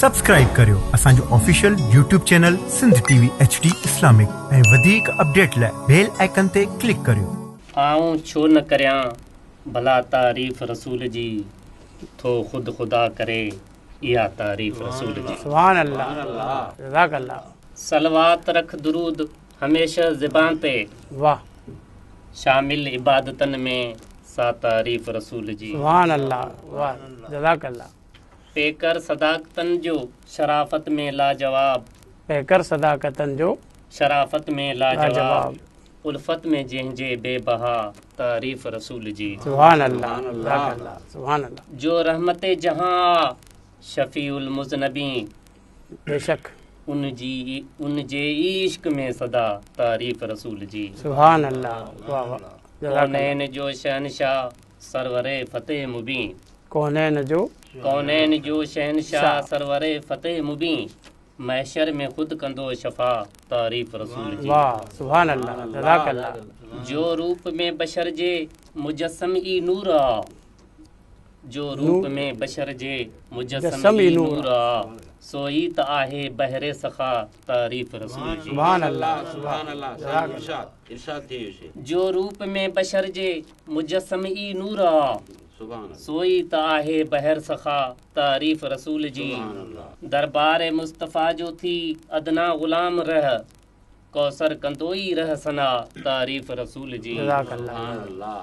Subscribe करियो असांजो official YouTube channel Sindh TV HD Islamic ऐं वधीक अपडेट लाइ बेल आइकन ते क्लिक करियो। आऊं छो न करियां भला तारीफ़ रसूल जी, थो खुद खुदा करे इहा तारीफ़ रसूल जी। सुभान अल्लाह, जज़ाक अल्लाह। सलवात रख दुरूद हमेशा ज़बान ते, वाह, शामिल इबादतन में सा तारीफ़ रसूल जी। सुभान अल्लाह, वाह, जज़ाक अल्लाह। पेकर सदाकतन जो शराफत में लाजवाब, पेकर सदाकतन जो शराफत में लाजवाब, लाजवाब, उल्फत में जंहिंजे बेबहा तारीफ़ रसूल जी। सुभान अल्लाह, जज़ाक अल्लाह, सुभान अल्लाह। जो रहमते जहां शफीउल मुज़नबी, बेशक उनजे इश्क में सदा तारीफ़ रसूल जी। सुभान अल्लाह, वाह वाह, जज़ाक अल्लाह। कौनैन जो शहनशाह सरवरे फतेह मुबीन, कौनैन जो शहनशाह सरवरे फतेह मुबीन, महशर में खुद कंदो शफा तारीफ़ रसूल जी। वाह, सुभान अल्लाह, जज़ाक अल्लाह। जो रूप में बशर जे मुजस्सम ई नूर आ, जो रूप में बशर जे मुजस्सम ई नूर आ, सोई त आहे बहरे सखा तारीफ़ रसूल जी। सुभान अल्लाह, सुभान अल्लाह, इरशाद थी उसे। जो रूप में बशर जे मुजस्सम ई नूर आ, सोई त आहे बहर सखा तारीफ़ रसूल जी। दरबार मुस्तफ़ा जो थी अदना गुलाम रह, कौसर कंदोई रह सना तारीफ़ रसूल जी। जज़ाक अल्लाह।